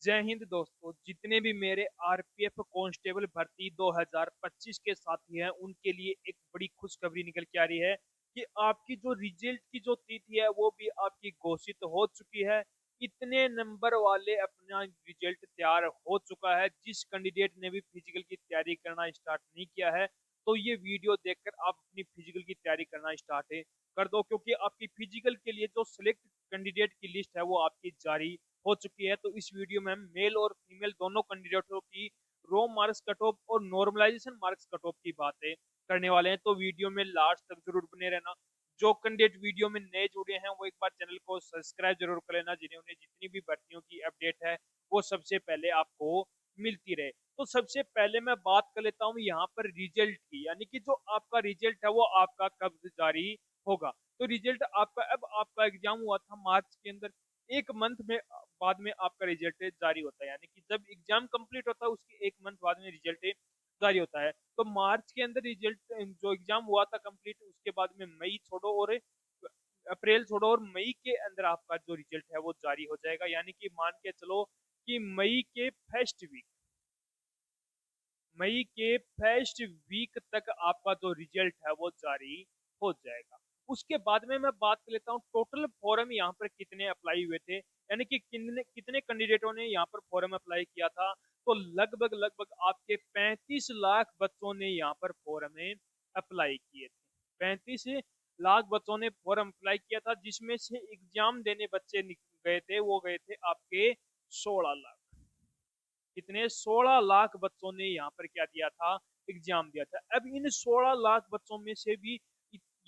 जय हिंद दोस्तों। जितने भी मेरे आरपीएफ कांस्टेबल भर्ती 2025 के साथी हैं उनके लिए एक बड़ी खुशखबरी निकल के आ रही है कि आपकी जो रिजल्ट की जो तिथि है वो भी आपकी घोषित हो चुकी है। इतने नंबर वाले अपना रिजल्ट तैयार हो चुका है। जिस कैंडिडेट ने भी फिजिकल की तैयारी करना स्टार्ट नहीं किया है तो ये वीडियो देखकर आप अपनी फिजिकल की तैयारी करना स्टार्ट कर दो, क्योंकि आपकी फिजिकल के लिए जो सिलेक्ट कैंडिडेट की लिस्ट है वो आपकी जारी हो चुकी है। तो इस वीडियो में हम मेल और फीमेल दोनों कैंडिडेटों की रो मार्क्स कट ऑफ और नॉर्मलाइजेशन मार्क्स कट ऑफ की बातें करने वाले हैं। तो वीडियो में लास्ट तक जरूर बने रहना। जो कैंडिडेट वीडियो में नए जुड़े हैं वो एक बार चैनल को सब्सक्राइब जरूर कर लेना, जिन्हें उन्हें जितनी भी भर्तियों की अपडेट है वो सबसे पहले आपको मिलती रहे। तो सबसे पहले मैं बात कर लेता हूँ यहाँ पर रिजल्ट की, यानी कि जो आपका रिजल्ट है वो आपका कब जारी होगा। तो रिजल्ट आपका, अब आपका एग्जाम हुआ था मार्च के अंदर, एक मंथ में बाद में आपका रिजल्ट जारी होता है, यानी कि जब एग्जाम कंप्लीट होता है उसके एक मंथ बाद में रिजल्ट जारी होता है। तो मार्च के अंदर रिजल्ट जो एग्जाम हुआ था कंप्लीट, उसके बाद में मई छोड़ो और अप्रैल छोड़ो और मई के अंदर आपका जो रिजल्ट है वो जारी हो जाएगा। यानी कि मान के चलो कि मई के फर्स्ट वीक तक आपका जो रिजल्ट है वो जारी हो जाएगा। उसके बाद में मैं बात कर लेता हूँ टोटल फॉर्म यहाँ पर कितने अप्लाई हुए थे, यानी कि कितने कितने कैंडिडेटों ने यहाँ पर फॉर्म अप्लाई किया था। तो लगभग लगभग आपके 35 लाख बच्चों ने यहाँ पर फॉर्म अप्लाई किए थे। 35 लाख बच्चों ने फॉर्म अप्लाई किया था, जिसमें से एग्जाम देने बच्चे गए थे वो गए थे आपके 16 लाख। कितने? 16 लाख बच्चों ने यहाँ पर क्या दिया था, एग्जाम दिया था। अब इन 16 लाख बच्चों में से भी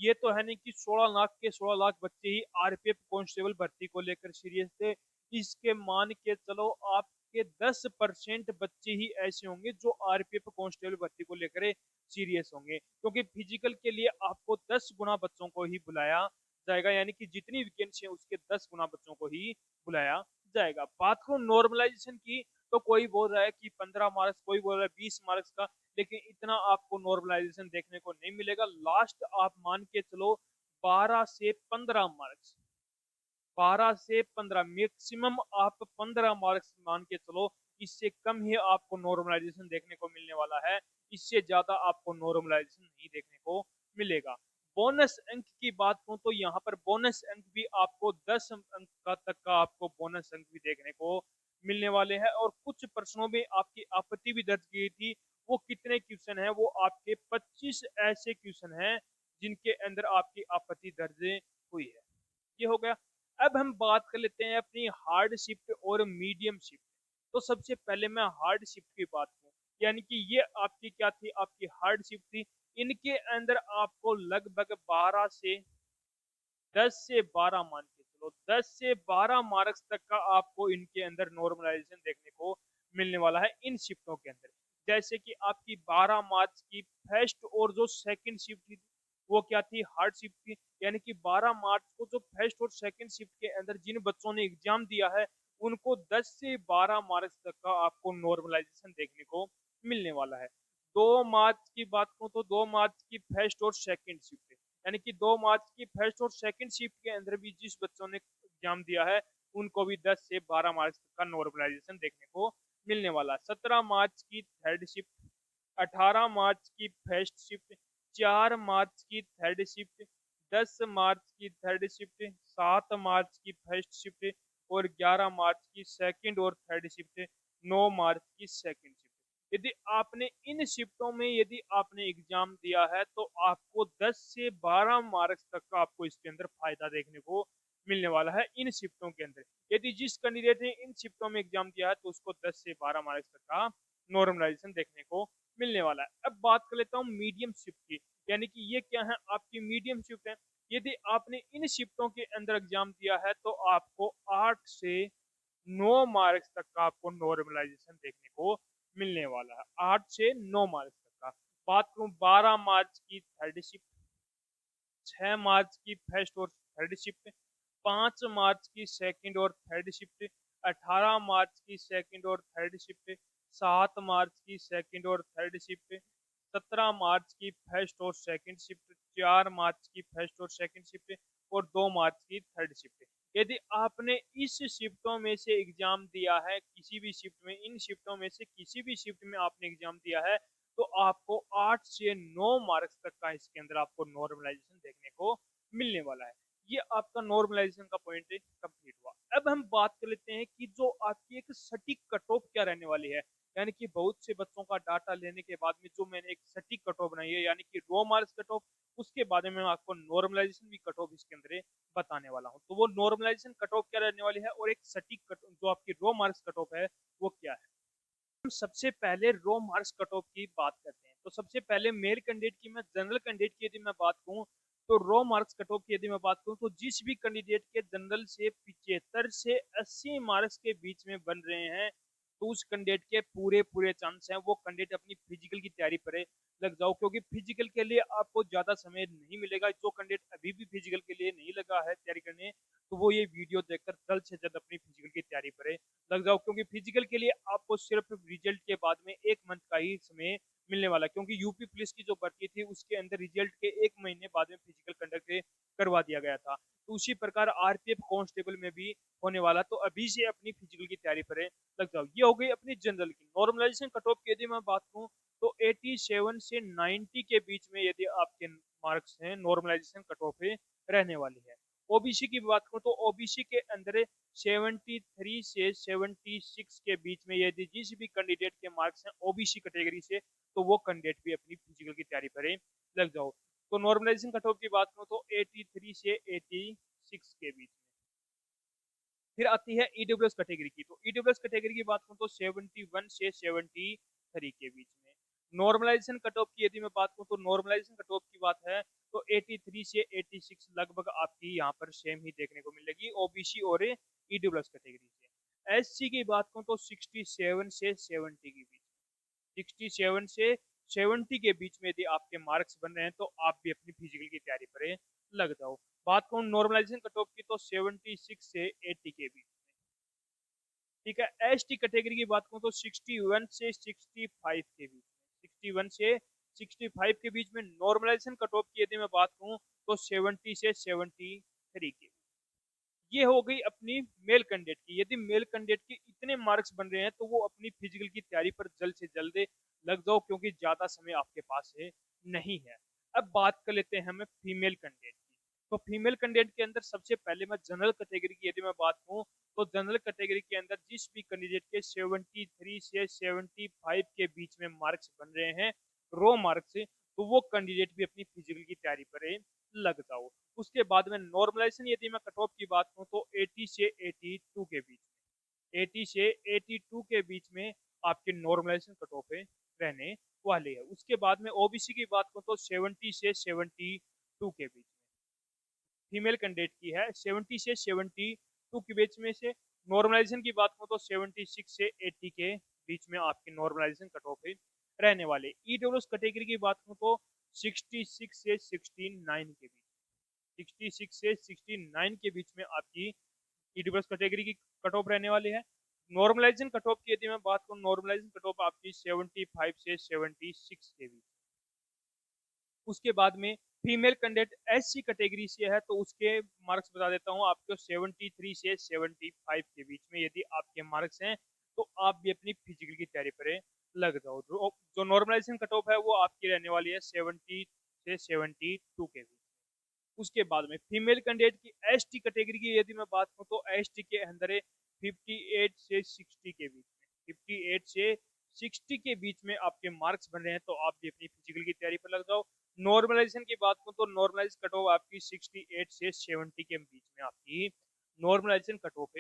ये तो है नहीं कि 16 लाख के 16 लाख बच्चे ही आरपीएफ कांस्टेबल भर्ती को लेकर सीरियस थे। इसके मान के चलो आपके 10% बच्चे ही ऐसे होंगे जो आरपीएफ कांस्टेबल भर्ती को लेकर सीरियस होंगे, क्योंकि फिजिकल के लिए आपको 10 गुना बच्चों को ही बुलाया जाएगा, यानी कि जितनी वैकेंसी है उसके 10 गुना बच्चों को ही बुलाया जाएगा। बात करूं नॉर्मलाइजेशन की, तो कोई बोल रहा है कि 15 मार्क्स, कोई बोल रहा है 20 मार्क्स का, लेकिन इतना आपको नॉर्मलाइजेशन देखने को नहीं मिलेगा। लास्ट आप मान के चलो 12 से 15 मार्क्स, 12 से 15 मैक्सिमम आप 15 मार्क्स मान के चलो। इससे कम ही आपको नॉर्मलाइजेशन देखने को मिलने वाला है, इससे ज्यादा आपको नॉर्मलाइजेशन नहीं देखने को मिलेगा। बोनस अंक की बात करूं तो यहाँ पर बोनस अंक भी आपको 10 अंक का तक का आपको बोनस अंक भी देखने को मिलने वाले हैं। और कुछ प्रश्नों में आपकी आपत्ति भी दर्ज की थी। वो कितने क्वेश्चन है? वो आपके 25 ऐसे क्वेश्चन हैं जिनके अंदर आपकी आपत्ति दर्ज हुई है। ये हो गया। अब हम बात कर लेते हैं अपनी हार्ड शिफ्ट और मीडियम शिफ्ट। तो सबसे पहले मैं हार्ड शिफ्ट की बात करूं, यानी कि ये आपकी क्या थी, आपकी हार्ड शिफ्ट थी। इनके अंदर आपको लगभग 10 से 12 मान के चलो 10 से 12 मार्क्स तक का आपको इनके अंदर नॉर्मलाइजेशन देखने को मिलने वाला है इन शिफ्टों के अंदर। जैसे कि आपकी 12 मार्च की फर्स्ट और जो सेकंड शिफ्ट थी वो क्या थी, हार्ड शिफ्ट थी। यानी कि 12 मार्च को जो फर्स्ट और सेकंड शिफ्ट के अंदर जिन बच्चों ने एग्जाम दिया है उनको 10 से 12 मार्क्स तक का आपको नॉर्मलाइजेशन देखने को मिलने वाला है। 2 मार्च की बात करूं तो 2 मार्च की फर्स्ट और सेकंड शिफ्ट, यानी कि 2 मार्च की फर्स्ट और सेकंड शिफ्ट के अंदर भी जिस बच्चों ने एग्जाम दिया है उनको भी 10 से 12 मार्क्स का नॉर्मलाइजेशन देखने को मिलने वाला है। 17 मार्च की थर्ड शिफ्ट, 18 मार्च की फर्स्ट शिफ्ट, 4 मार्च की थर्ड शिफ्ट, 10 मार्च की थर्ड शिफ्ट, 7 मार्च की फर्स्ट शिफ्ट और 11 मार्च की सेकंड और थर्ड शिफ्ट, 9 मार्च की सेकंड शिफ्ट। यदि आपने इन शिफ्टों में यदि आपने एग्जाम दिया है तो आपको 10 से 12 मार्क्स तक का आपको इसके अंदर फायदा देखने को मिलने वाला है इन शिफ्टों के अंदर। यदि जिस कैंडिडेट ने इन शिफ्टों में एग्जाम दिया है तो उसको 10 से 12 मार्क्स तक का नॉर्मलाइजेशन देखने को मिलने वाला है। अब बात कर लेता हूँ मीडियम शिफ्ट की, यानी कि ये क्या है, आपकी मीडियम शिफ्ट है। यदि आपने इन शिफ्टों के अंदर एग्जाम दिया है तो आपको 8 से 9 मार्क्स तक का आपको नॉर्मलाइजेशन देखने को मिलने वाला है, 8 से 9 मार्क्स तक का। बात करूं 12 मार्च की थर्ड शिफ्ट, 6 मार्च की फर्स्ट और थर्ड शिफ्ट, 5 मार्च की सेकंड और थर्ड शिफ्ट, 18 मार्च की सेकंड और थर्ड शिफ्ट, 7 मार्च की सेकंड और थर्ड शिफ्ट, 17 मार्च की फर्स्ट और सेकंड शिफ्ट, 4 मार्च की फर्स्ट और सेकंड शिफ्ट और 2 मार्च की थर्ड शिफ्ट। यदि आपने इस शिफ्टों में से एग्जाम दिया है, किसी भी शिफ्ट में, इन शिफ्टों में से किसी भी शिफ्ट में आपने एग्जाम दिया है, तो आपको 8 से 9 मार्क्स तक का इसके अंदर आपको नॉर्मलाइजेशन देखने को मिलने वाला है। ये आपका नॉर्मलाइजेशन का पॉइंट कंप्लीट हुआ। अब हम बात कर लेते हैं कि जो आपकी एक सटीक कट ऑफ क्या रहने वाली है। यानी कि बहुत से बच्चों का डाटा लेने के बाद में जो मैंने एक सटीक कट ऑफ बनाई है, यानी कि रो मार्क्स कट ऑफ, उसके बाद में मैं आपको नॉर्मलाइजेशन भी कट ऑफ इसके अंदर बताने वाला हूँ। तो वो नॉर्मलाइजेशन कट ऑफ क्या रहने वाली है और एक सटीक कट जो आपकी रो मार्क्स कट ऑफ है वो क्या है। हम सबसे पहले रो मार्क्स कट ऑफ की बात करते हैं। तो सबसे पहले मेल कैंडिडेट की, मैं जनरल कैंडिडेट की यदि मैं बात करूं, तो रो मार्क्स कट ऑफ की यदि मैं बात करूं, तो जिस भी कैंडिडेट के जनरल से 75 से 80 मार्क्स के बीच में बन रहे हैं, तो उस कैंडिडेट के पूरे पूरे चांस हैं वो कैंडिडेट अपनी फिजिकल की तैयारी पर लग जाओ, क्योंकि फिजिकल के लिए आपको ज्यादा समय नहीं मिलेगा। जो कैंडिडेट अभी भी फिजिकल के लिए नहीं लगा है तैयारी करने, तो वो ये वीडियो देखकर जल्द से जल्द अपनी फिजिकल की तैयारी पर लग जाओ, क्योंकि फिजिकल के लिए आपको सिर्फ रिजल्ट के बाद में 1 मंथ का ही समय मिलने वाला, क्योंकि यूपी पुलिस की जो भर्ती थी उसके अंदर रिजल्ट के 1 महीने बाद में फिजिकल कंडक्ट करवा दिया गया था। तो उसी प्रकार आरपीएफ कांस्टेबल में भी होने वाला। तो अभी से अपनी फिजिकल की तैयारी पर लग जाओ। ये हो गई अपनी जनरल की। नॉर्मलाइजेशन कट ऑफ की यदि मैं बात करूँ, तो 87 से 90 के बीच में यदि आपके मार्क्स हैं, नॉर्मलाइजेशन कट ऑफ रहने वाली है। ओबीसी की बात करूँ, तो ओबीसी के अंदर 73 से 76 के बीच में यदि जिस भी कैंडिडेट के मार्क्स हैं ओबीसी कैटेगरी से, तो वो कैंडिडेट भी अपनी फिजिकल की तैयारी पर लग जाओ। तो नॉर्मलाइजेशन कट ऑफ की बात करूँ, तो 83 से 86 के बीच में। फिर आती है ईडब्ल्यूएस कैटेगरी की। तो ईडब्ल्यूएस कैटेगरी की बात करूँ, तो 71 से 73 के बीच में। नॉर्मलाइजेशन कट ऑफ की यदि मैं बात करूँ, तो नॉर्मलाइजेशन कट ऑफ की बात है तो 83 से 86 लगभग आपकी यहाँ पर सेम ही देखने को मिलेगी ओबीसी और ईडब्ल्यूएस कैटेगरी से। एससी की बात करूँ, तो 67 से 70 के बीच, 67 से 70 के बीच में यदि आपके मार्क्स बन रहे हैं, तो आप भी अपनी फिजिकल की तैयारी पर लग जाओ। बात करूँ नॉर्मलाइजेशन कट ऑफ की, तो 76 से 80 के बीच में। ठीक है। एसटी कैटेगरी की बात करूँ, तो 61 से 65 के बीच में, 61 से 65 के बीच में। नॉर्मलाइजेशन कट ऑफ की यदि मैं बात करूँ, तो 70 से 73 के। ये हो गई अपनी मेल कैंडिडेट की। यदि मेल कैंडिडेट के इतने मार्क्स बन रहे हैं, तो वो अपनी फिजिकल की तैयारी पर जल्द से जल्द लग जाओ, क्योंकि ज्यादा समय आपके पास है नहीं है। अब बात कर लेते हैं हमें फीमेल कैंडिडेट की। तो फीमेल कैंडिडेट के अंदर सबसे पहले मैं जनरल कैटेगरी की यदि मैं बात करूँ, तो जनरल कैटेगरी के अंदर जिस भी कैंडिडेट के 73 से 75 के बीच में मार्क्स बन रहे हैं, रो मार्क्स, तो वो कैंडिडेट भी अपनी फिजिकल की तैयारी पर लग जाओ। उसके बाद में नॉर्मलाइजेशन यदि मैं कट ऑफ की बात करूँ, तो 80 से 82 के बीच में, 80 से 82 के बीच में आपके नॉर्मलाइजेशन कट ऑफ रहने वाले है। उसके बाद में ओबीसी की बात करूँ, तो 70 से 72 के बीच में फीमेल कैंडिडेट की है, 70 से 72 के बीच में से। नॉर्मलाइजेशन की बात करूँ, तो 76 से 80 के बीच में आपके नॉर्मलाइजेशन कट ऑफ रहने वाले। ईडब्ल्यूएस कैटेगरी की बात करूँ, तो 66 से 69 के बीच, 66 से 69 के बीच में आपकी ईडब्ल्यूएस कैटेगरी की कट ऑफ रहने वाली है। नॉर्मलाइजेशन कट ऑफ की यदि मैं बात करूँ, नॉर्मलाइजेशन कट ऑफ आपकी 75 से 76 के बीच। उसके बाद में फीमेल कैंडिडेट एससी कैटेगरी से है, तो उसके मार्क्स बता देता हूँ आपको। 73 से 75 के बीच में यदि आपके मार्क्स हैं, तो आप भी अपनी फिजिकल की तैयारी पर लग जाओ। जो नॉर्मलाइजेशन कट ऑफ है वो आपकी रहने वाली है 70 से 72 के बीच। उसके बाद में फीमेल कैंडिडेट की एसटी कैटेगरी की यदि मैं बात करूँ, तो एसटी के अंदर है 58 से 60 के बीच में, 58 से 60 के बीच में आपके मार्क्स बन रहे हैं, तो आप भी अपनी फिजिकल की तैयारी पर लग जाओ। नॉर्मलाइजेशन की बात करूँ, तो नॉर्मलाइज कट ऑफ आपकी 68 से 70 के बीच में आपकी नॉर्मलाइजेशन कट ऑफ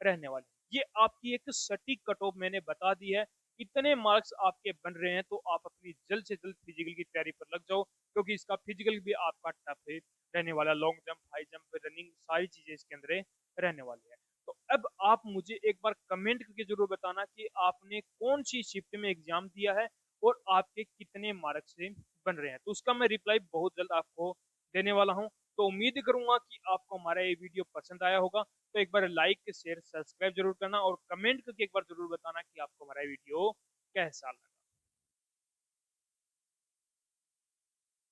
रहने वाली। ये आपकी एक सटीक कट ऑफ मैंने बता दी है। इतने मार्क्स आपके बन रहे हैं, तो आप अपनी जल्द से जल्द फिजिकल की तैयारी पर लग जाओ, क्योंकि इसका फिजिकल भी आपका टफ है रहने वाला। Long jump, high jump, running, सारी चीजें इसके अंदर रहने वाली है। तो अब आप मुझे एक बार कमेंट करके जरूर बताना कि आपने कौन सी शिफ्ट में एग्जाम दिया है और आपके कितने मार्क्स से बन रहे हैं। तो उसका मैं रिप्लाई बहुत जल्द आपको देने वाला हूं। तो उम्मीद करूंगा कि आपको हमारा ये वीडियो पसंद आया होगा। तो एक बार लाइक, शेयर, सब्सक्राइब जरूर करना और कमेंट करके एक बार जरूर बताना कि आपको हमारा वीडियो कैसा लगा।